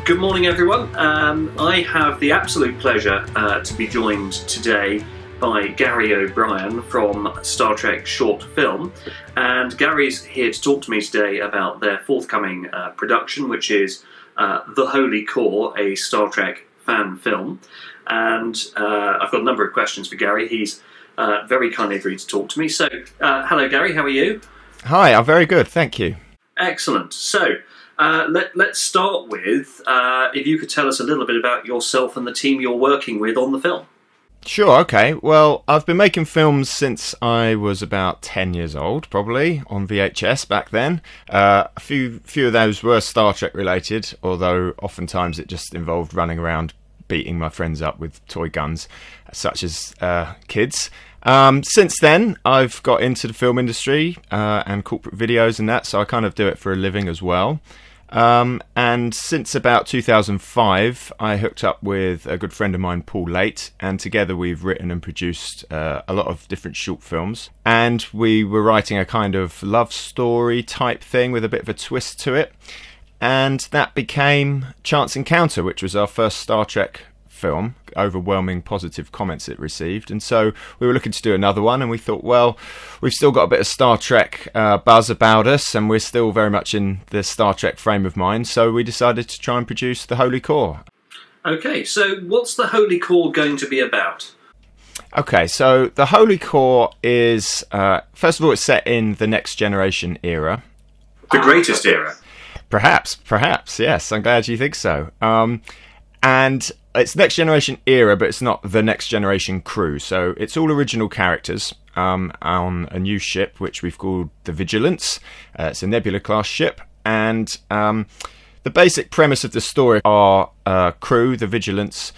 Good morning, everyone. I have the absolute pleasure to be joined today by Gary O'Brien from Star Trek Short Film. And Gary's here to talk to me today about their forthcoming production, which is The Holy Core, a Star Trek fan film. And I've got a number of questions for Gary. He's very kindly agreed to talk to me. So, hello, Gary. How are you? Hi, I'm very good. Thank you. Excellent. So, let's start with, if you could tell us a little bit about yourself and the team you're working with on the film. Sure, okay. Well, I've been making films since I was about 10 years old, probably, on VHS back then. A few of those were Star Trek related, although oftentimes it just involved running around beating my friends up with toy guns, such as kids. Since then, I've got into the film industry and corporate videos and that, so I kind of do it for a living as well. And since about 2005, I hooked up with a good friend of mine, Paul Late, and together we've written and produced a lot of different short films. And we were writing a kind of love story type thing with a bit of a twist to it. And that became Chance Encounter, which was our first Star Trek film. Overwhelming positive comments it received, and so we were looking to do another one, and we thought, well, we've still got a bit of Star Trek buzz about us, and we're still very much in the Star Trek frame of mind, so we decided to try and produce The Holy Core. Okay, so what's The Holy Core going to be about? Okay, so The Holy Core is, first of all, it's set in the Next Generation era. The greatest era? Perhaps, yes, I'm glad you think so. And it's Next Generation era, but it's not the Next Generation crew. So it's all original characters on a new ship, which we've called the Vigilance. It's a Nebula-class ship. And the basic premise of the story, our crew, the Vigilance,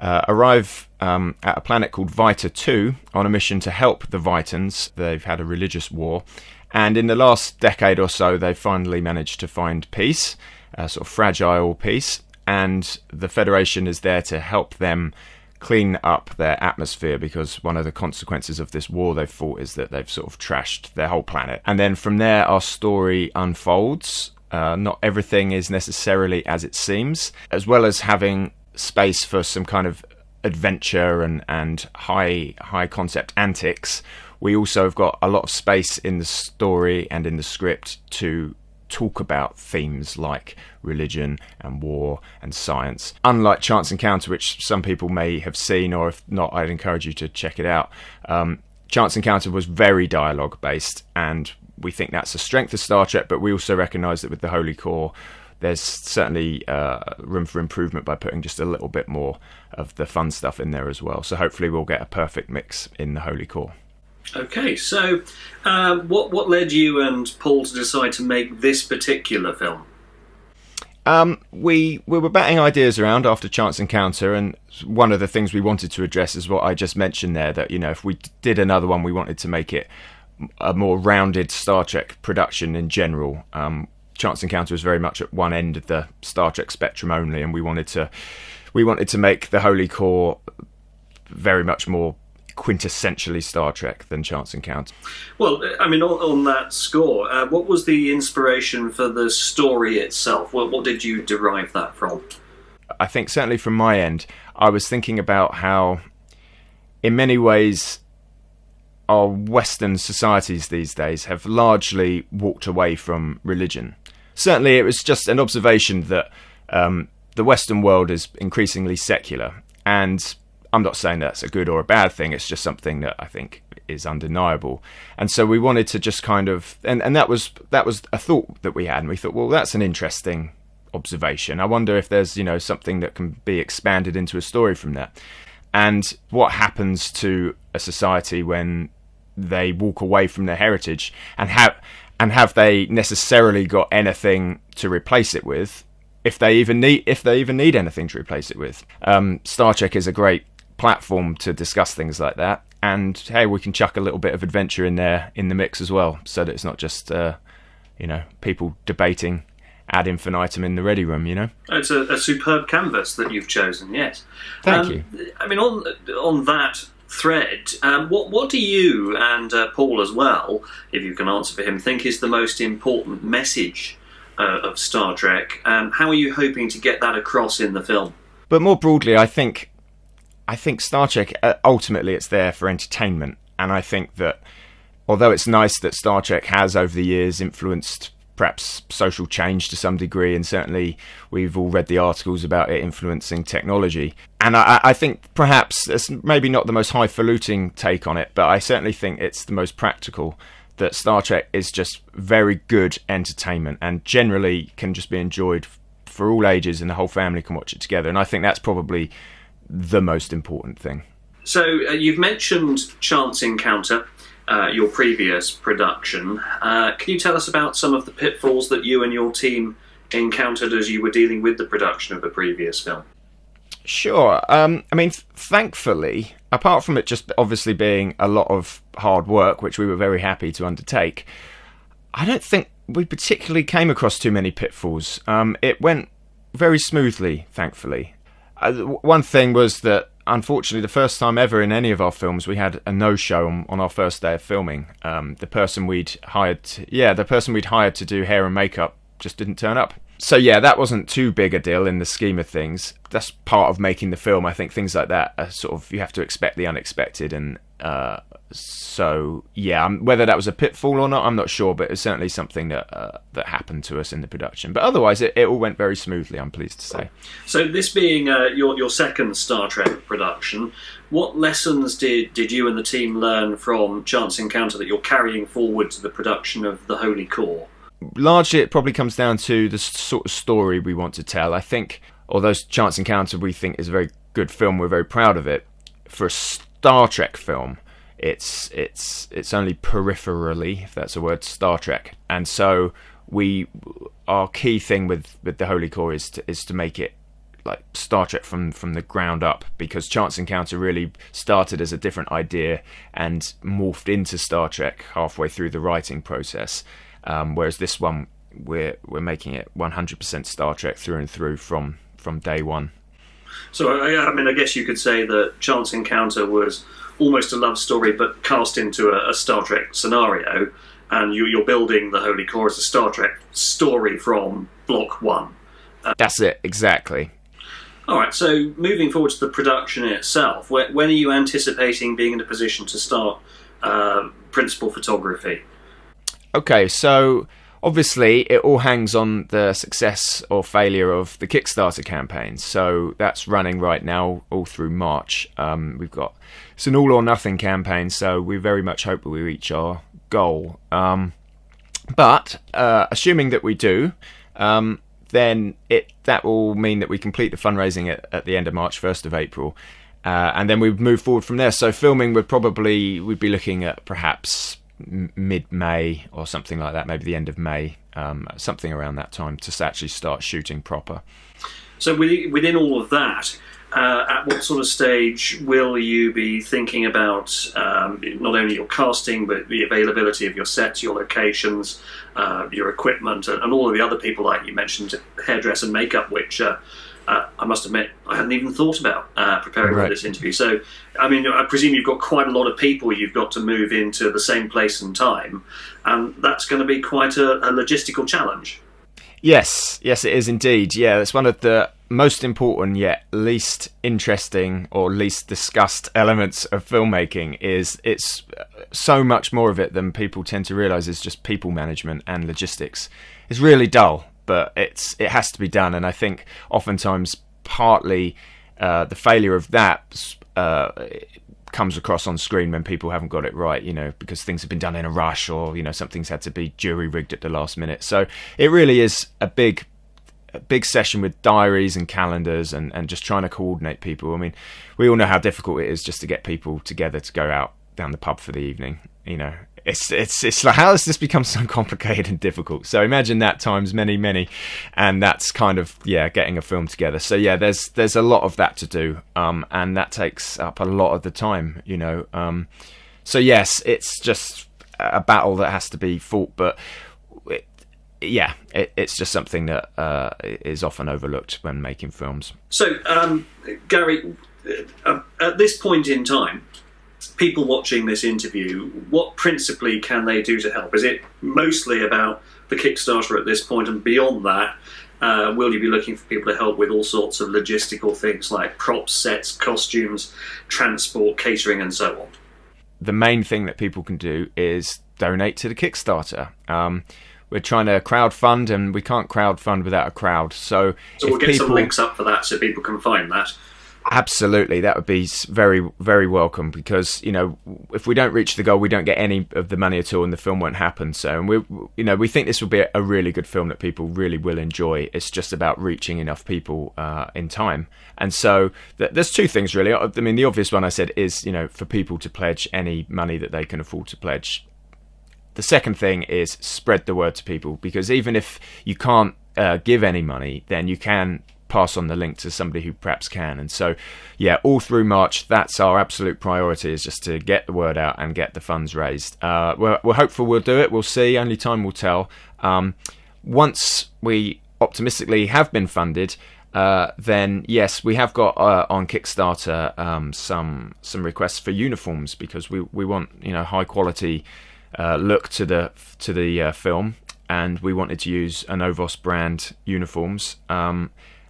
arrive at a planet called Vita 2 on a mission to help the Vitans. They've had a religious war. And in the last decade or so, they've finally managed to find peace, sort of fragile peace. And the Federation is there to help them clean up their atmosphere, because one of the consequences of this war they've fought is that they've sort of trashed their whole planet. And then from there, our story unfolds. Not everything is necessarily as it seems, as well as having space for some kind of adventure and high concept antics. We also have got a lot of space in the story and in the script to talk about themes like religion and war and science. Unlike Chance Encounter, which some people may have seen, or if not, I'd encourage you to check it out. Chance Encounter was very dialogue based, and we think that's a strength of Star Trek, but we also recognise that with the Holy Core, there's certainly room for improvement by putting just a little bit more of the fun stuff in there as well. So hopefully we'll get a perfect mix in the Holy Core. Okay, so what led you and Paul to decide to make this particular film? We were batting ideas around after Chance Encounter, and one of the things we wanted to address is what I just mentioned there, that, you know, if we did another one, we wanted to make it a more rounded Star Trek production in general. Chance Encounter was very much at one end of the Star Trek spectrum only, and we wanted to make the Holy Core very much more quintessentially Star Trek than Chance Encounter. Well, I mean, on that score, what was the inspiration for the story itself? What did you derive that from? I think certainly from my end, I was thinking about how, in many ways, our Western societies these days have largely walked away from religion. Certainly, it was just an observation that the Western world is increasingly secular, and I'm not saying that's a good or a bad thing, it's just something that I think is undeniable. And so we wanted to just kind of, and that was a thought that we had, and we thought, well, that's an interesting observation. I wonder if there's, you know, something that can be expanded into a story from that. And what happens to a society when they walk away from their heritage, and have they necessarily got anything to replace it with, if they even need anything to replace it with. Star Trek is a great platform to discuss things like that, and hey, we can chuck a little bit of adventure in there in the mix as well, so that it's not just people debating ad infinitum in the ready room. It's a superb canvas that you've chosen. Yes, thank you. I mean, on that thread, what do you and Paul as well, if you can answer for him, think is the most important message of Star Trek. How are you hoping to get that across in the film? But more broadly, I think Star Trek, ultimately it's there for entertainment, and I think that although it's nice that Star Trek has over the years influenced perhaps social change to some degree, and certainly we've all read the articles about it influencing technology, and I think perhaps it's maybe not the most highfalutin take on it, but I certainly think it's the most practical, that Star Trek is just very good entertainment and generally can just be enjoyed for all ages, and the whole family can watch it together, and I think that's probably the most important thing. So you've mentioned Chance Encounter, your previous production. Can you tell us about some of the pitfalls that you and your team encountered as you were dealing with the production of the previous film? Sure. I mean, thankfully, apart from it just obviously being a lot of hard work, which we were very happy to undertake, I don't think we particularly came across too many pitfalls. It went very smoothly, thankfully. One thing was that, unfortunately, the first time ever in any of our films, we had a no-show on our first day of filming. The person we'd hired to do hair and makeup just didn't turn up. So yeah, that wasn't too big a deal in the scheme of things. That's part of making the film. I think things like that are sort of, you have to expect the unexpected, and so yeah, whether that was a pitfall or not, I'm not sure, but it's certainly something that happened to us in the production. But otherwise, it all went very smoothly, I'm pleased to say. So this being your second Star Trek production, what lessons did you and the team learn from Chance Encounter that you're carrying forward to the production of The Holy Core? Largely, it probably comes down to the sort of story we want to tell. I think, although Chance Encounter we think is a very good film, we're very proud of it. For a Star Trek film, it's only peripherally, if that's a word, Star Trek, and so our key thing with The Holy Core is to make it like Star Trek from the ground up, because Chance Encounter really started as a different idea and morphed into Star Trek halfway through the writing process. Whereas this one, we're making it 100% Star Trek through and through from day one. So, I mean, I guess you could say that Chance Encounter was almost a love story, but cast into a Star Trek scenario, and you're building The Holy Core as a Star Trek story from Block 1. That's it, exactly. All right, so moving forward to the production itself, when are you anticipating being in a position to start principal photography? Okay, so obviously it all hangs on the success or failure of the Kickstarter campaign. So that's running right now all through March. It's an all or nothing campaign, so we very much hope that we reach our goal. But assuming that we do, then that will mean that we complete the fundraising at the end of March, 1st of April. And then we move forward from there. So filming we'd be looking at perhaps mid-May or something like that, maybe the end of May, something around that time, to actually start shooting proper. So within all of that, at what sort of stage will you be thinking about not only your casting, but the availability of your sets, your locations, your equipment, and all of the other people, like you mentioned, hairdress and makeup, which I must admit I hadn't even thought about preparing for this interview. So, I mean, I presume you've got quite a lot of people you've got to move into the same place and time, and that's going to be quite a logistical challenge. Yes, it is indeed. Yeah, it's one of the most important yet least interesting or least discussed elements of filmmaking. It's so much more of it than people tend to realise is just people management and logistics. It's really dull, but it has to be done, and I think oftentimes partly the failure of that comes across on screen when people haven't got it right, because things have been done in a rush, or something's had to be jury rigged at the last minute. So it really is a big session with diaries and calendars and just trying to coordinate people. I mean, we all know how difficult it is just to get people together to go out down the pub for the evening. It's like, how has this become so complicated and difficult? So imagine that times many, and that's kind of getting a film together. So yeah, there's a lot of that to do, and that takes up a lot of the time. So yes, it's just a battle that has to be fought, but it's just something that is often overlooked when making films. So Gary, at this point in time, people watching this interview, what principally can they do to help? Is it mostly about the Kickstarter at this point, and beyond that, will you be looking for people to help with all sorts of logistical things like props, sets, costumes, transport, catering, and so on? The main thing that people can do is donate to the Kickstarter. We're trying to crowdfund, and we can't crowdfund without a crowd. So we'll get some links up for that so people can find that. Absolutely, that would be very, very welcome, because if we don't reach the goal, we don't get any of the money at all, and the film won't happen. So, and we think this will be a really good film that people really will enjoy. It's just about reaching enough people in time. And so there's two things really. I mean, the obvious one I said is for people to pledge any money that they can afford to pledge. The second thing is spread the word to people, because even if you can't give any money, then you can pass on the link to somebody who perhaps can. And so, yeah, all through March, that's our absolute priority, is just to get the word out and get the funds raised. We're hopeful we'll do it. We'll see. Only time will tell. Once we optimistically have been funded, then yes, we have got on Kickstarter some requests for uniforms, because we want high quality look to the film, and we wanted to use a Novos brand uniforms.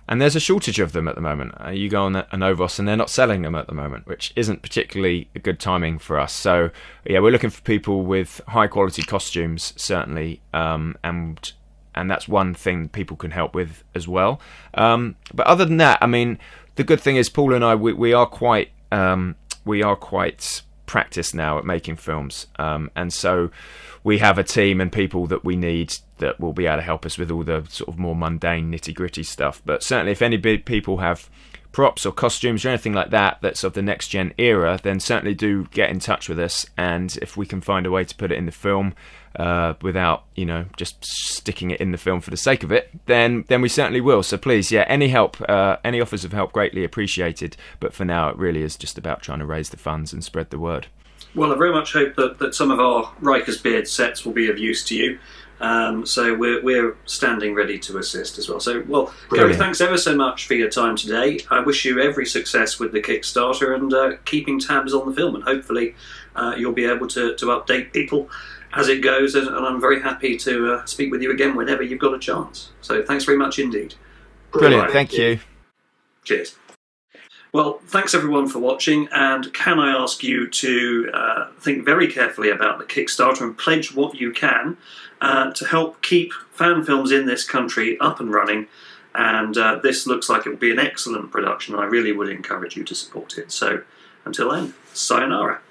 And there's a shortage of them at the moment. You go on a Novos and they're not selling them at the moment, which isn't particularly good timing for us. So yeah, we're looking for people with high quality costumes, certainly, and that's one thing people can help with as well. But other than that, I mean, the good thing is Paul and I, we are quite practiced now at making films, and so we have a team and people that we need that will be able to help us with all the sort of more mundane nitty-gritty stuff. But certainly if any big people have props or costumes or anything like that that's of the next gen era, then certainly do get in touch with us, and if we can find a way to put it in the film without just sticking it in the film for the sake of it, then we certainly will. So please, yeah, any help, any offers of help, greatly appreciated. But for now, it really is just about trying to raise the funds and spread the word. Well, I very much hope that some of our Riker's Beard sets will be of use to you. So we're standing ready to assist as well. So, well, Gary, thanks ever so much for your time today. I wish you every success with the Kickstarter and keeping tabs on the film, and hopefully you'll be able to update people as it goes. And I'm very happy to speak with you again whenever you've got a chance. So thanks very much indeed. Brilliant, thank you. Cheers. Well, thanks everyone for watching, and can I ask you to think very carefully about the Kickstarter and pledge what you can to help keep fan films in this country up and running, and this looks like it will be an excellent production. I really would encourage you to support it. So until then, sayonara.